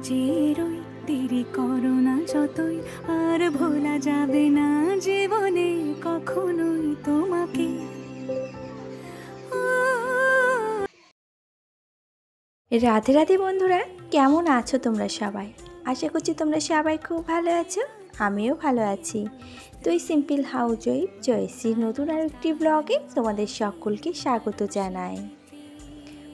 চেরোই দেরি করো না যতই, আর ভোলা যাবে না জীবনে কখনোই তোমাকে। রাধে রাধে বন্ধুরা, কেমন আছো তোমরা সবাই? আশা করছি তোমরা সবাই খুব ভালো আছো, আমিও ভালো আছি। তো এই সিম্পল হাউস ওয়াইফ জয়শ্রীর নতুন আরেকটি ব্লগে তোমাদের সকলকে স্বাগত জানাই।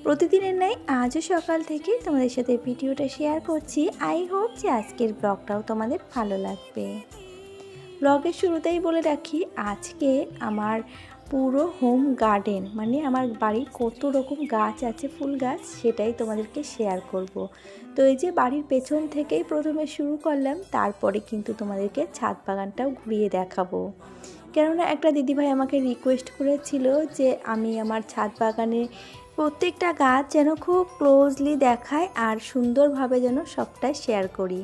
প্রতিদিনের ন্যায় আজও সকাল থেকে তোমাদের সাথে ভিডিওটা শেয়ার করছি। আই হোপ যে আজকের ব্লগটাও তোমাদের ভালো লাগবে। ব্লগের শুরুতেই বলে রাখি, আজকে আমার পুরো হোম গার্ডেন মানে আমার বাড়ির কত রকম গাছ আছে, ফুল গাছ, সেটাই তোমাদেরকে শেয়ার করব। তো এই যে বাড়ির পেছন থেকেই প্রথমে শুরু করলাম, তারপরে কিন্তু তোমাদেরকে ছাদ বাগানটাও ঘুরিয়ে দেখাবো। কেননা একটা দিদিভাই আমাকে রিকোয়েস্ট করেছিল যে আমি আমার ছাদ বাগানে প্রত্যেকটা গাছ যেন খুব ক্লোজলি দেখায় আর সুন্দরভাবে যেন সবটাই শেয়ার করি।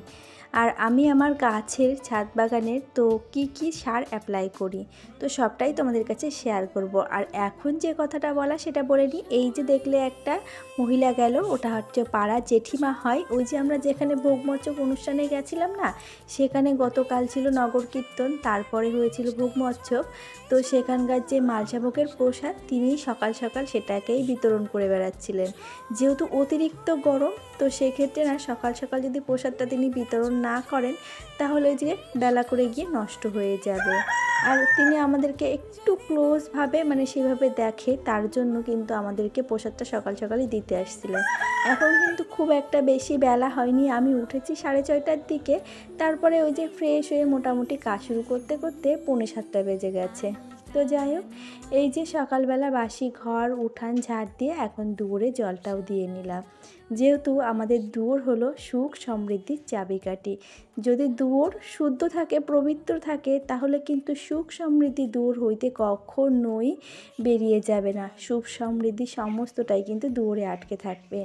আর আমি আমার গাছের ছাদ বাগানের তো কি সার অ্যাপ্লাই করি, তো সবটাই তোমাদের কাছে শেয়ার করব। আর এখন যে কথাটা বলা সেটা বলে নিই। এই যে দেখলে একটা মহিলা গেল, ওটা হচ্ছে পাড়া জেঠিমা হয়। ওই যে আমরা যেখানে ভোগমোচক অনুষ্ঠানে গেছিলাম না, সেখানে গতকাল ছিল নগর কীর্তন, তারপরে হয়েছিল ভোগমোচক। তো সেখানকার যে মালসাভোগের প্রসাদ, তিনি সকাল সকাল সেটাকেই বিতরণ করে বেড়াচ্ছিলেন। যেহেতু অতিরিক্ত গরম, তো সেক্ষেত্রে না সকাল সকাল যদি প্রসাদটা তিনি বিতরণ না করেন তাহলে যে বেলা করে গিয়ে নষ্ট হয়ে যাবে। আর তিনি আমাদেরকে একটু ক্লোজভাবে মানে সেভাবে দেখে, তার জন্য কিন্তু আমাদেরকে প্রসাদটা সকাল সকালই দিতে আসছিলেন। এখন কিন্তু খুব একটা বেশি বেলা হয়নি, আমি উঠেছি 6:30টার দিকে। তারপরে ওই যে ফ্রেশ হয়ে মোটামুটি কাজ শুরু করতে করতে 6:45 বেজে গেছে। তো যাই হোক, এই যে সকালবেলা বাসি ঘর উঠান ঝাড় দিয়ে এখন দুয়ারে জলটাও দিয়ে নিলাম। যেহেতু আমাদের দুয়ার হলো সুখ সমৃদ্ধির চাবিকাঠি। যদি দুয়ার শুদ্ধ থাকে, পবিত্র থাকে, তাহলে কিন্তু সুখ সমৃদ্ধি দুয়ার হইতে কখনোই বেরিয়ে যাবে না। সুখ সমৃদ্ধি সমস্তটাই কিন্তু দুয়ারে আটকে থাকবে।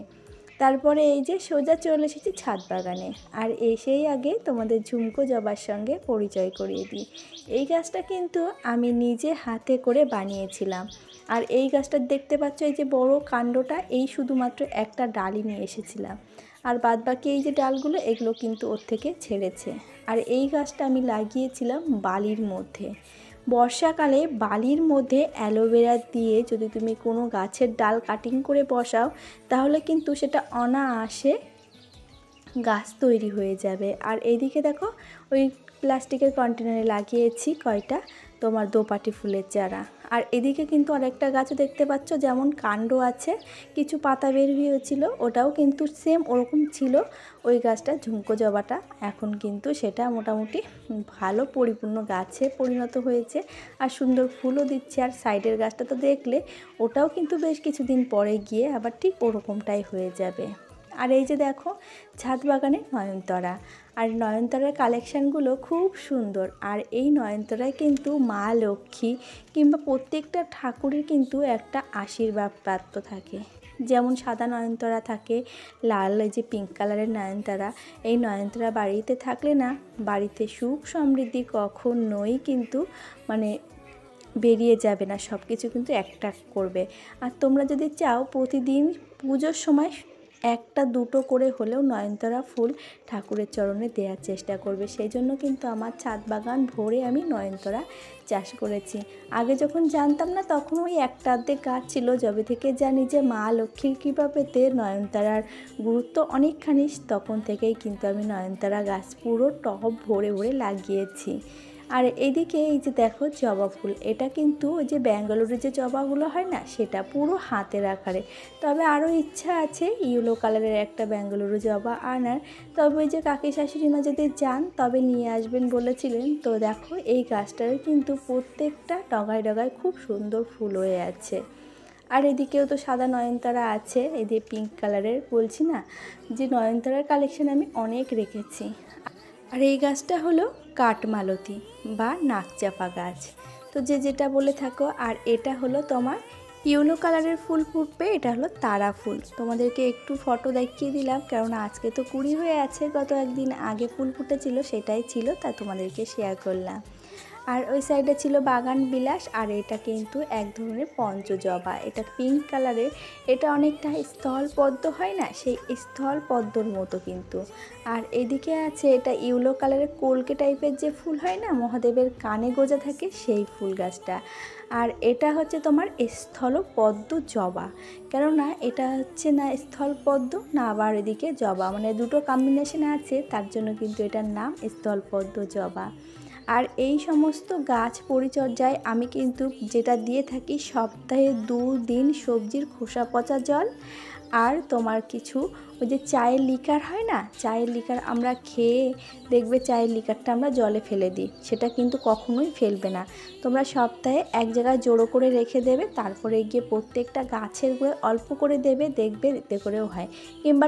তারপরে এই যে সোজা চলে এসেছি ছাদ বাগানে। আর এসেই আগে তোমাদের ঝুমকো জবার সঙ্গে পরিচয় করিয়ে দিই। এই গাছটা কিন্তু আমি নিজে হাতে করে বানিয়েছিলাম। আর এই গাছটা দেখতে পাচ্ছ, এই যে বড় কাণ্ডটা, এই শুধুমাত্র একটা ডালই নিয়ে এসেছিলাম। আর বাদবাকি এই যে ডালগুলো, এগুলো কিন্তু ওর থেকে ছেড়েছে। আর এই গাছটা আমি লাগিয়েছিলাম বালির মধ্যে। বর্ষাকালে বালির মধ্যে অ্যালোভেরা দিয়ে যদি তুমি কোনো গাছের ডাল কাটিং করে বসাও, তাহলে কিন্তু সেটা অনায়াসে গাছ তৈরি হয়ে যাবে। আর এইদিকে দেখো, ওই প্লাস্টিকের কন্টেনারে লাগিয়েছি কয়টা তোমার দোপাটি ফুলের চারা। আর এদিকে কিন্তু আরেকটা গাছও দেখতে পাচ্ছ, যেমন কাণ্ড আছে, কিছু পাতা বের হয়েছিল, ওটাও কিন্তু সেম ওরকম ছিল ওই গাছটা, ঝুমকো জবাটা। এখন কিন্তু সেটা মোটামুটি ভালো পরিপূর্ণ গাছে পরিণত হয়েছে আর সুন্দর ফুলও দিচ্ছে। আর সাইডের গাছটা তো দেখলে, ওটাও কিন্তু বেশ কিছুদিন পরে গিয়ে আবার ঠিক ওরকমটাই হয়ে যাবে। আর এই যে দেখো ছাদ বাগানে নয়নতারা, আর নয়নতারার কালেকশানগুলো খুব সুন্দর। আর এই নয়নতারায় কিন্তু মা লক্ষ্মী কিংবা প্রত্যেকটা ঠাকুরের কিন্তু একটা আশীর্বাদ প্রাপ্ত থাকে। যেমন সাদা নয়নতারা থাকে, লাল এই যে পিঙ্ক কালারের নয়নতারা। এই নয়নতারা বাড়িতে থাকলে না, বাড়িতে সুখ সমৃদ্ধি কখনোই কিন্তু মানে বেরিয়ে যাবে না, সব কিছু কিন্তু একটা করবে। আর তোমরা যদি চাও প্রতিদিন পুজোর সময় একটা দুটো করে হলেও নয়নতারা ফুল ঠাকুরের চরণে দেওয়ার চেষ্টা করবে। সেই জন্য কিন্তু আমার ছাদ বাগান ভরে আমি নয়নতারা চাষ করেছি। আগে যখন জানতাম না, তখন ওই একটা অর্ধেক গাছ ছিল। যবে থেকে জানি যে মা লক্ষ্মীর কৃপা পেতে নয়নতারার গুরুত্ব অনেকখানি, তখন থেকেই কিন্তু আমি নয়নতারা গাছ পুরো টব ভরে ভরে লাগিয়েছি। আর এদিকে এই যে দেখো জবা ফুল, এটা কিন্তু ওই যে ব্যাঙ্গালোরের যে জবাগুলো হয় না, সেটা পুরো হাতের আকারে। তবে আরও ইচ্ছা আছে ইয়েলো কালারের একটা ব্যাঙ্গালোরের জবা আনার। তবে ওই যে কাকি শাশুড়িমা যদি যান তবে নিয়ে আসবেন বলেছিলেন। তো দেখো এই গাছটার কিন্তু প্রত্যেকটা ডগায় ডগায় খুব সুন্দর ফুল হয়ে আছে। আর এদিকেও তো সাদা নয়নতারা আছে, এদিকে পিঙ্ক কালারের, বলছি না যে নয়নতারার কালেকশন আমি অনেক রেখেছি। আর এই গাছটা হলো কাঠমালতি বা নাকচাপা গাছ, তো যে যেটা বলে থাকো। আর এটা হলো তোমার ইয়েলো কালারের ফুল ফুটবে, এটা হলো তারা ফুল। তোমাদেরকে একটু ফটো দেখিয়ে দিলাম, কেননা আজকে তো কুড়ি হয়ে আছে, গত একদিন আগে ফুল ফুটেছিল, সেটাই ছিল, তা তোমাদেরকে শেয়ার করলাম। আর ওই সাইডে ছিল বাগান বিলাস, আর এটা কিন্তু এক ধরনের পঞ্চজবা, এটা পিঙ্ক কালারের। এটা অনেকটা স্থলপদ্ম হয় না, সেই স্থলপদ্মর মতো কিন্তু। আর এদিকে আছে এটা ইয়েলো কালারের কলকে টাইপের যে ফুল হয় না, মহাদেবের কানে গোজা থাকে, সেই ফুল গাছটা। আর এটা হচ্ছে তোমার স্থলপদ্ম জবা, কেননা এটা হচ্ছে না স্থলপদ্ম না আবার এদিকে জবা, মানে দুটো কম্বিনেশনে আছে, তার জন্য কিন্তু এটার নাম স্থলপদ্ম জবা। আর এই সমস্ত গাছ পরিচর্যায় আমি কিন্তু যেটা দিয়ে থাকি, সপ্তাহে 2 দিন সবজির খোসা পচা জল, আর তোমার কিছু ওই যে চায়ের লিকার হয় না, চায়ের লিকার আমরা খেয়ে দেখবে চায়ের লিকারটা আমরা জলে ফেলে দিই, সেটা কিন্তু কখনোই ফেলবে না। তোমরা সপ্তাহে এক জায়গায় জড়ো করে রেখে দেবে, তারপরে গিয়ে প্রত্যেকটা গাছের গোড়ে অল্প করে দেবে, দেখবে এতে করেও হয়। কিংবা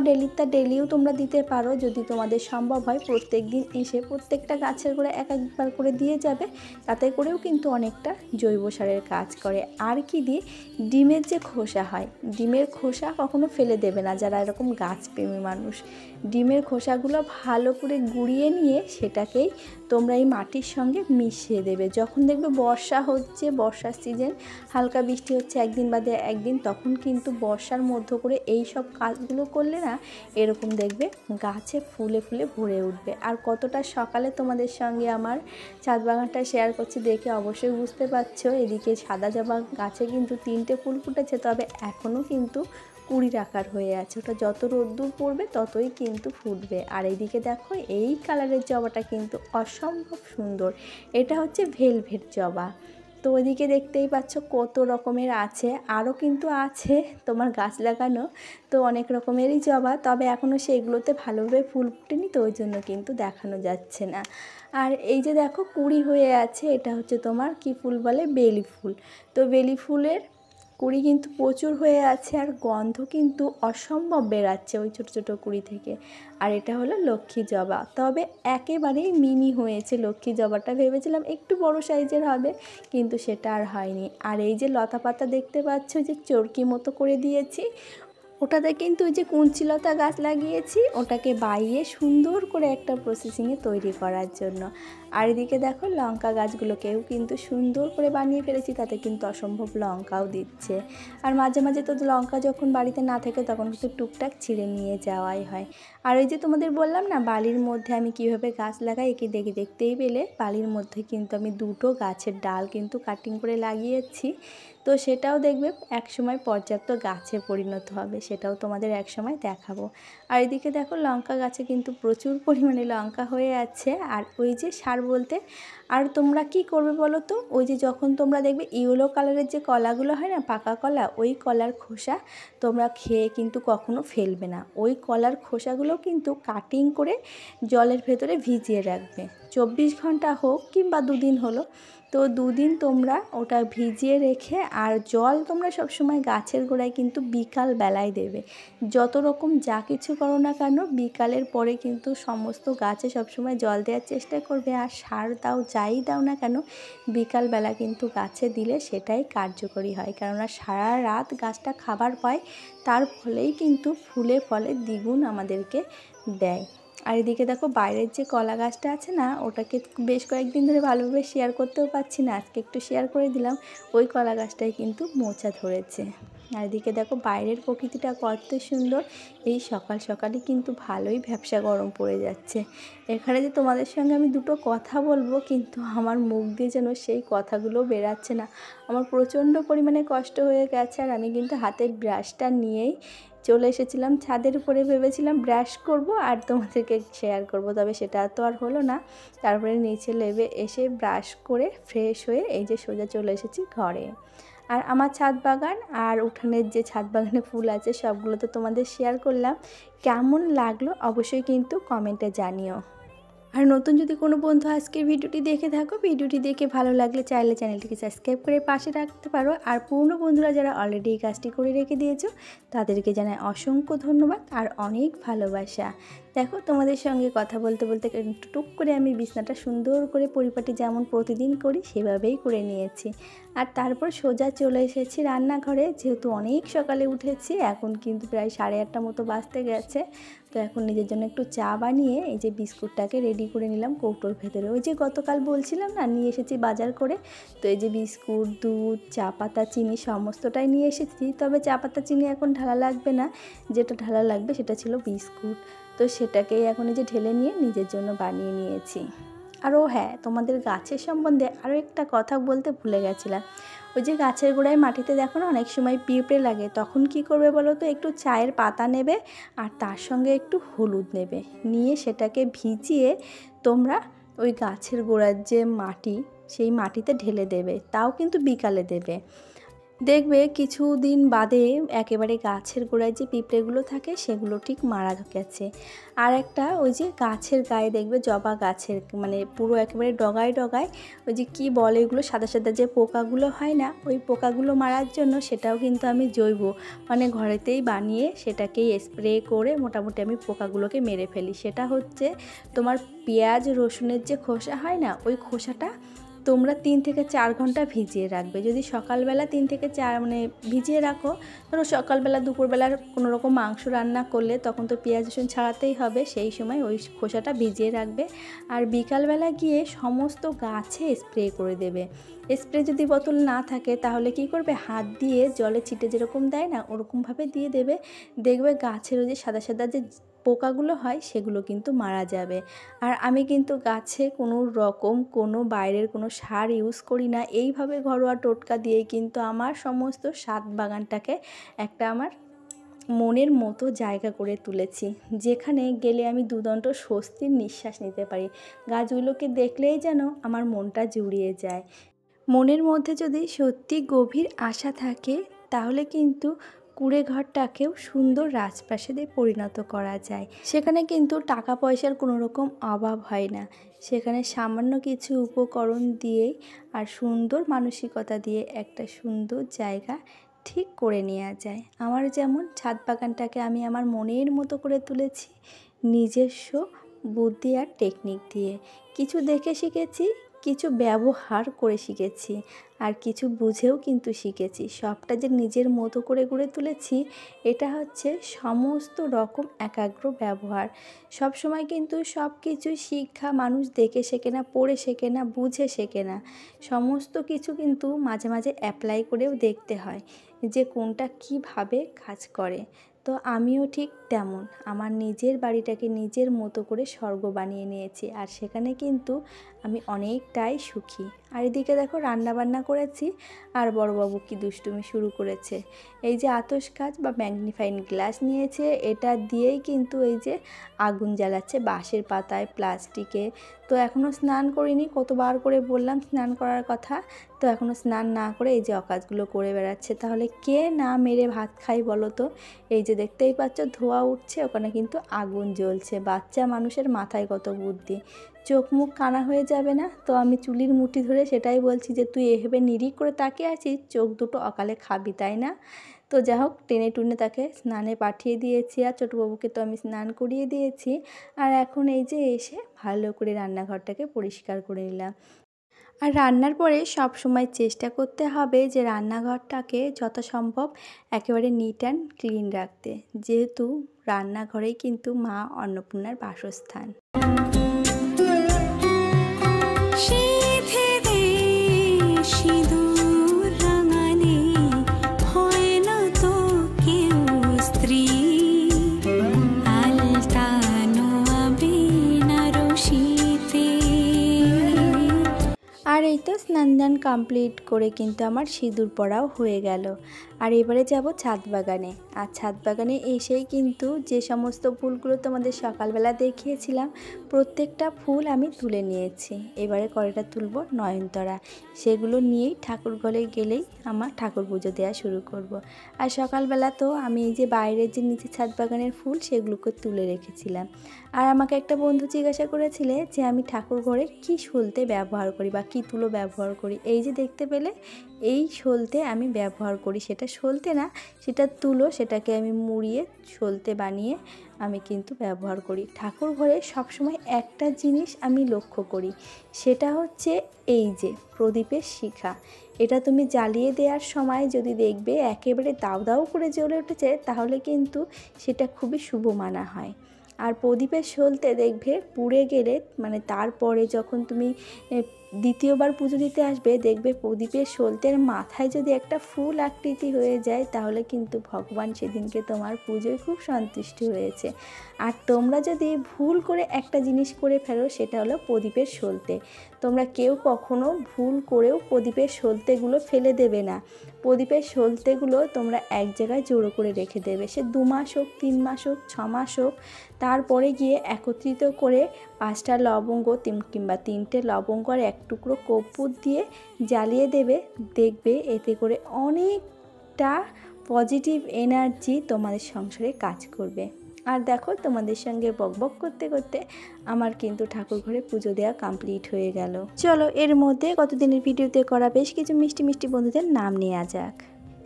ডেলিও তোমরা দিতে পারো, যদি তোমাদের সম্ভব হয় প্রত্যেক দিন এসে প্রত্যেকটা গাছের গোড়ে একবার করে দিয়ে যাবে, তাতে করেও কিন্তু অনেকটা জৈব সারের কাজ করে। আর কি দিয়ে, ডিমের যে খোসা হয়, ডিমের খোসা কখনো ফেলে দেবে না যারা এরকম গাছপ্রেমী মানুষ। ডিমের খোসাগুলো ভালো করে গুঁড়িয়ে নিয়ে সেটাকেই তোমরা এই মাটির সঙ্গে মিশিয়ে দেবে। যখন দেখবে বর্ষা হচ্ছে, বর্ষার সিজন, হালকা বৃষ্টি হচ্ছে একদিন বাদে একদিন, তখন কিন্তু বর্ষার মধ্য করে এই সব কাজগুলো করলে না, এরকম দেখবে গাছে ফুলে ফুলে ভরে উঠবে। আর কতটা সকালে তোমাদের সঙ্গে আমার ছাদ বাগানটা শেয়ার করছি দেখে অবশ্যই বুঝতে পারছো। এদিকে সাদা জবা গাছে কিন্তু 3টে ফুল ফুটেছে, তবে এখনও কিন্তু কুড়ির আকার হয়ে আছে, ওটা যত রোদ্দুর পড়বে ততই কিন্তু ফুটবে। আর এইদিকে দেখো এই কালারের জবাটা কিন্তু অসম্ভব সুন্দর, এটা হচ্ছে ভেলভেট জবা। তো ওইদিকে দেখতেই পাচ্ছ কত রকমের আছে, আরও কিন্তু আছে তোমার গাছ লাগানো, তো অনেক রকমেরই জবা, তবে এখনও সেগুলোতে ভালোভাবে ফুল ফুটেনি, তো ওই জন্য কিন্তু দেখানো যাচ্ছে না। আর এই যে দেখো কুড়ি হয়ে আছে, এটা হচ্ছে তোমার কি ফুল বলে, বেলি ফুল। তো বেলি ফুলের কুড়ি কিন্তু প্রচুর হয়ে আছে, আর গন্ধ কিন্তু অসম্ভব বেরাচ্ছে ওই ছোটো ছোটো কুড়ি থেকে। আর এটা হলো লক্ষ্মী জবা, তবে একেবারেই মিনি হয়েছে লক্ষ্মী জবাটা, ভেবেছিলাম একটু বড় সাইজের হবে, কিন্তু সেটা আর হয়নি। আর এই যে লতা পাতা দেখতে পাচ্ছ যে চরকি মতো করে দিয়েছি, ওটাতে কিন্তু ওই যে কুঞ্চিলতা গাছ লাগিয়েছি, ওটাকে বাইয়ে সুন্দর করে একটা প্রসেসিংয়ে তৈরি করার জন্য। আর এদিকে দেখো লঙ্কা গাছগুলোকেও কিন্তু সুন্দর করে বানিয়ে ফেলেছি, তাতে কিন্তু অসম্ভব লঙ্কাও দিচ্ছে। আর মাঝে মাঝে তো লঙ্কা যখন বাড়িতে না থাকে তখন কিন্তু টুকটাক ছিঁড়ে নিয়ে যাওয়াই হয়। আর এই যে তোমাদের বললাম না বালির মধ্যে আমি কীভাবে গাছ লাগাই, একে দেখতেই পেলে বালির মধ্যে কিন্তু আমি 2টো গাছের ডাল কিন্তু কাটিং করে লাগিয়েছি। তো সেটাও দেখবে একসময় পর্যাপ্ত গাছে পরিণত হবে, সেটাও তোমাদের একসময় দেখাবো। আর এদিকে দেখো লঙ্কা গাছে কিন্তু প্রচুর পরিমাণে লঙ্কা হয়ে আছে। আর ওই যে সার বলতে, আর তোমরা কি করবে বলো তো, ওই যে যখন তোমরা দেখবে ইয়েলো কালারের যে কলাগুলো হয় না, পাকা কলা, ওই কলার খোসা তোমরা খেয়ে কিন্তু কখনো ফেলবে না। ওই কলার খোসাগুলো কিন্তু কাটিং করে জলের ভেতরে ভিজিয়ে রাখবে, 24 ঘন্টা হোক কিংবা 2 দিন হলো, তো 2 দিন তোমরা ওটা ভিজিয়ে রেখে, আর জল তোমরা সবসময় গাছের গোড়ায় কিন্তু বিকাল বেলায় দেবে। যত রকম যা কিছু করো না কেন, বিকালের পরে কিন্তু সমস্ত গাছে সবসময় জল দেওয়ার চেষ্টা করবে। আর সার দাও যাই দাও না কেন, বিকালবেলা কিন্তু গাছে দিলে সেটাই কার্যকরী হয়, কেননা সারা রাত গাছটা খাবার পায়, তার ফলেই কিন্তু ফুলে ফলে দ্বিগুণ আমাদেরকে দেয়। আর এদিকে দেখো বাইরের যে কলা গাছটা আছে না, ওটাকে বেশ কয়েকদিন ধরে ভালোভাবে শেয়ার করতেও পারছি না, আজকে একটু শেয়ার করে দিলাম। ওই কলা গাছটায় কিন্তু মোচা ধরেছে। আর এদিকে দেখো বাইরের প্রকৃতিটা কত সুন্দর, এই সকাল সকালে কিন্তু ভালোই ভ্যাপসা গরম পড়ে যাচ্ছে। এখানে যে তোমাদের সঙ্গে আমি 2টো কথা বলবো, কিন্তু আমার মুখ দিয়ে যেন সেই কথাগুলো বেরাচ্ছে না, আমার প্রচণ্ড পরিমাণে কষ্ট হয়ে গেছে। আর আমি কিন্তু হাতে ব্রাশটা নিয়েই চলে এসেছিলাম ছাদের উপরে, ভেবেছিলাম ব্রাশ করব আর তোমাদেরকে শেয়ার করব, তবে সেটা তো আর হলো না। তারপরে নিচে নেমে এসে ব্রাশ করে ফ্রেশ হয়ে এই যে সোজা চলে এসেছি ঘরে। আর আমার ছাদ বাগান আর উঠানের যে ছাদ বাগানে ফুল আছে সবগুলো তো তোমাদের শেয়ার করলাম, কেমন লাগলো অবশ্যই কিন্তু কমেন্টে জানিও। আর নতুন যদি কোনো বন্ধু আজকের ভিডিওটি দেখে থাকো, ভিডিওটি দেখে ভালো লাগলে চাইলে চ্যানেলটিকে সাবস্ক্রাইব করে পাশে রাখতে পারো। আর পুরনো বন্ধুরা যারা অলরেডি এই কাজটি করে রেখে দিয়েছো, তাদেরকে জানাই অসংখ্য ধন্যবাদ আর অনেক ভালোবাসা। দেখো তোমাদের সঙ্গে কথা বলতে বলতে টুক করে আমি বিছনাটা সুন্দর করে পরিপাটি যেমন প্রতিদিন করি সেভাবেই করে নিয়েছি। আর তারপর সোজা চলে এসেছি রান্নাঘরে, যেহেতু অনেক সকালে উঠেছি, এখন কিন্তু প্রায় 8:30 মতো বাজতে গেছে। তো এখন নিজের জন্য একটু চা বানিয়ে এই যে বিস্কুটটাকে রেডি করে নিলাম কৌটোর ভেতরে। ওই যে গতকাল বলছিলাম না নিয়ে এসেছি বাজার করে, তো এই যে বিস্কুট, দুধ, চা পাতা, চিনি সমস্তটাই নিয়ে এসেছি। তবে চা পাতা চিনি এখন ঢালা লাগবে না, যেটা ঢালা লাগবে সেটা ছিল বিস্কুট। তো সেটাকেই এখন এই যে ঢেলে নিয়ে নিজের জন্য বানিয়ে নিয়েছি। আরও হ্যাঁ, তোমাদের গাছের সম্বন্ধে আরও একটা কথা বলতে ভুলে গেছিলাম। ওই যে গাছের গোড়ায় মাটিতে দেখো না অনেক সময় পিঁপড়ে লাগে, তখন কি করবে বলো তো, একটু চায়ের পাতা নেবে আর তার সঙ্গে একটু হলুদ নেবে, নিয়ে সেটাকে ভিজিয়ে তোমরা ওই গাছের গোড়ার যে মাটি সেই মাটিতে ঢেলে দেবে, তাও কিন্তু বিকালে দেবে। দেখবে কিছুদিন বাদে একেবারে গাছের গোড়ায় যে পিঁপড়েগুলো থাকে সেগুলো ঠিক মারা গেছে। আর একটা ওই যে গাছের গায়ে দেখবে জবা গাছের মানে পুরো একেবারে ডগায় ডগায় ওই যে কি বলে এগুলো সাদা সাদা যে পোকাগুলো হয় না, ওই পোকাগুলো মারার জন্য সেটাও কিন্তু আমি জৈব মানে ঘরেতেই বানিয়ে সেটাকেই স্প্রে করে মোটামুটি আমি পোকাগুলোকে মেরে ফেলি। সেটা হচ্ছে তোমার পেঁয়াজ রসুনের যে খোসা হয় না, ওই খোসাটা তোমরা 3 থেকে 4 ঘন্টা ভিজিয়ে রাখবে। যদি সকালবেলা 3 থেকে 4 মানে ভিজিয়ে রাখো, ধরো সকালবেলা দুপুরবেলার কোনো রকম মাংস রান্না করলে তখন তো পেঁয়াজ রসুন ছাড়াতেই হবে, সেই সময় ওই খোসাটা ভিজিয়ে রাখবে। আর বিকালবেলা গিয়ে সমস্ত গাছে স্প্রে করে দেবে। স্প্রে যদি বোতল না থাকে তাহলে কি করবে, হাত দিয়ে জলে ছিটে যেরকম দেয় না ওরকমভাবে দিয়ে দেবে। দেখবে গাছের ওই যে সাদা সাদা যে পোকাগুলো হয় সেগুলো কিন্তু মারা যাবে। আর আমি কিন্তু গাছে কোনো রকম কোনো বাইরের কোনো সার ইউজ করি না, এইভাবে ঘরোয়া টোটকা দিয়েই কিন্তু আমার সমস্ত ছাদ বাগানটাকে একটা আমার মনের মতো জায়গা করে তুলেছি, যেখানে গেলে আমি দুদণ্ড স্বস্তির নিঃশ্বাস নিতে পারি। গাছগুলোকে দেখলেই যেন আমার মনটা জুড়িয়ে যায়। মনের মধ্যে যদি সত্যি গভীর আশা থাকে তাহলে কিন্তু কুঁড়ে ঘরটাকেও সুন্দর রাজপ্রাসাদে পরিণত করা যায়। সেখানে কিন্তু টাকা পয়সার কোনো রকম অভাব হয় না, সেখানে সামান্য কিছু উপকরণ দিয়েই আর সুন্দর মানসিকতা দিয়ে একটা সুন্দর জায়গা ঠিক করে নেওয়া যায়। আমার যেমন ছাদ বাগানটাকে আমি আমার মনের মতো করে তুলেছি নিজস্ব বুদ্ধি আর টেকনিক দিয়ে। কিছু দেখে শিখেছি, কিছু ব্যবহার করে শিখেছি, আর কিছু বুঝেও কিন্তু শিখেছি। সবটা যে নিজের মতো করে গড়ে তুলেছি, এটা হচ্ছে সমস্ত রকম একাগ্র ব্যবহার। সব সময় কিন্তু সব কিছু শিক্ষা মানুষ দেখে শেখে না, পড়ে শেখে না, বুঝে শেখে না। সমস্ত কিছু কিন্তু মাঝে মাঝে অ্যাপ্লাই করেও দেখতে হয় যে কোনটা কিভাবে কাজ করে। তো আমিও ঠিক তেমন আমার নিজের বাড়িটাকে নিজের মতো করে স্বর্গ বানিয়ে নিয়েছি, আর সেখানে কিন্তু আমি অনেকটাই সুখী। আর এদিকে দেখো রান্না বান্না করেছি, আর বড়বাবু কি দুষ্টুমি শুরু করেছে। এই যে আতশ কাচ বা ম্যাগনিফাইং গ্লাস নিয়েছে, এটা দিয়েই কিন্তু এই যে আগুন জ্বালাচ্ছে বাঁশের পাতায়, প্লাস্টিকে। তো এখনও স্নান করিনি, কতবার করে বললাম স্নান করার কথা, তো এখনও স্নান না করে এই যে অকাজগুলো করে বেড়াচ্ছে। তাহলে কে না মেরে ভাত খাই বলো তো। এই যে দেখতেই পাচ্ছ ধোঁয়া উঠছে, ওখানে কিন্তু আগুন জ্বলছে। বাচ্চা মানুষের মাথায় কত বুদ্ধি, চোখ মুখ কানা হয়ে যাবে না। তো আমি চুলির মুঠি ধরে সেটাই বলছি যে তুই এভাবে নিরিখ করে তাকিয়ে আছিস, চোখ দুটো অকালে খাবি তাই না। তো যা হোক টেনে টুনে তাকে স্নানে পাঠিয়ে দিয়েছি, আর ছোটোবাবুকে তো আমি স্নান করিয়ে দিয়েছি। আর এখন এই যে এসে ভালো করে রান্নাঘরটাকে পরিষ্কার করে নিলাম। আর রান্নার পরে সব সময় চেষ্টা করতে হবে যে রান্নাঘরটাকে যথাসম্ভব একেবারে নিট অ্যান্ড ক্লিন রাখতে, যেহেতু রান্নাঘরেই কিন্তু মা অন্নপূর্ণার বাসস্থান। আর এই তো স্নান দান কমপ্লিট করে কিন্তু আমার সিঁদুর পরাও হয়ে গেল। আর এবারে যাব ছাদ বাগানে। আর ছাদ বাগানে এসেই কিন্তু যে সমস্ত ফুলগুলো তোমাদের সকালবেলা দেখিয়েছিলাম প্রত্যেকটা ফুল আমি তুলে নিয়েছি। এবারে কয়টা তুলব নয়নতারা, সেগুলো নিয়েই ঠাকুর ঘরে গেলেই আমার ঠাকুর পুজো দেওয়া শুরু করব। আর সকালবেলা তো আমি এই যে বাইরের যে নিচে ছাদ বাগানের ফুল সেগুলোকে তুলে রেখেছিলাম। আর আমাকে একটা বন্ধু জিজ্ঞাসা করেছিলে যে আমি ঠাকুর ঘরে কী সলতে ব্যবহার করি বা কী তুলো ব্যবহার করি। এই যে দেখতে পেলে এই সলতে আমি ব্যবহার করি, সেটা সলতে না, সেটা তুলো, সেটাকে আমি মুড়িয়ে সলতে বানিয়ে আমি কিন্তু ব্যবহার করি। ঠাকুর ঘরে সবসময় একটা জিনিস আমি লক্ষ্য করি, সেটা হচ্ছে এই যে প্রদীপের শিখা। এটা তুমি জ্বালিয়ে দেওয়ার সময় যদি দেখবে একেবারে দাউ দাউ করে জ্বলে উঠেছে, তাহলে কিন্তু সেটা খুবই শুভ মানা হয়। আর প্রদীপের সলতে দেখবে পুড়ে গেলে, মানে তারপরে যখন তুমি দ্বিতীয়বার পুজো দিতে আসবে, দেখবে প্রদীপের সলতের মাথায় যদি একটা ফুল আকৃতি হয়ে যায়, তাহলে কিন্তু ভগবান সেদিনকে তোমার পুজোয় খুব সন্তুষ্টি হয়েছে। আর তোমরা যদি ভুল করে একটা জিনিস করে ফেলো, সেটা হলো প্রদীপের সলতে। তোমরা কেউ কখনো ভুল করেও প্রদীপের সলতেগুলো ফেলে দেবে না। প্রদীপের সলতেগুলো তোমরা এক জায়গায় জড়ো করে রেখে দেবে। সে 2 মাস হোক, 3 মাস হোক, 6 মাস হোক, তারপরে গিয়ে একত্রিত করে 5টা লবঙ্গ কিংবা 3টে লবঙ্গ আর 1 টুকরো কর্পূর দিয়ে জ্বালিয়ে দেবে। দেখবে এতে করে অনেকটা পজিটিভ এনার্জি তোমাদের সংসারে কাজ করবে। আর দেখো, তোমাদের সঙ্গে বকবক করতে করতে আমার কিন্তু ঠাকুর ঘরে পুজো দেওয়া কমপ্লিট হয়ে গেল। চলো, এর মধ্যে গতদিনের ভিডিওতে করা বেশ কিছু মিষ্টি মিষ্টি বন্ধুদের নাম নেওয়া যাক।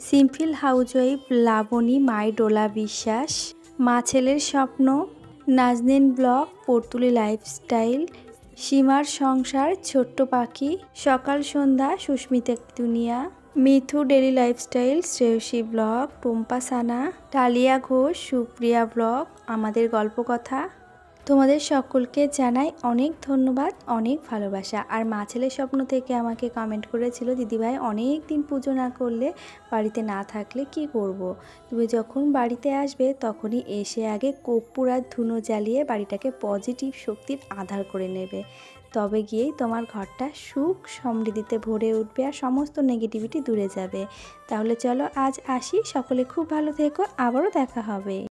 সিম্পল হাউসওয়াইফ লাবণী, মাই ডোলা বিশ্বাস, মা ছেলের স্বপ্ন, নাজনীন ব্লগ, পর্তুলি লাইফস্টাইল, সীমার সংসার, ছোট্ট পাখি, সকাল সন্ধ্যা, সুস্মিতা দুনিয়া, Mithu daily lifestyle, Shreyasi blog, Tumpa Sana, Taliya Ghosh, Supriya blog, আমাদের গল্প কথা। তোমাদের সকলকে জানাই অনেক ধন্যবাদ, অনেক ভালোবাসা। আর মা ছেলের স্বপ্ন থেকে আমাকে কমেন্ট করেছিল, দিদিভাই অনেক দিন পুজো না করলে, বাড়িতে না থাকলে কি করব। তুমি যখন বাড়িতে আসবে তখনই এসে আগে কর্পূর আর ধুনো জ্বালিয়ে বাড়িটাকে পজিটিভ শক্তির আধার করে নেবে, তবে গিয়েই তোমার ঘরটা সুখ সমৃদ্ধিতে ভরে উঠবে আর সমস্ত নেগেটিভিটি দূরে যাবে। তাহলে চলো আজ আসি, সকলে খুব ভালো থেকো, আবারও দেখা হবে।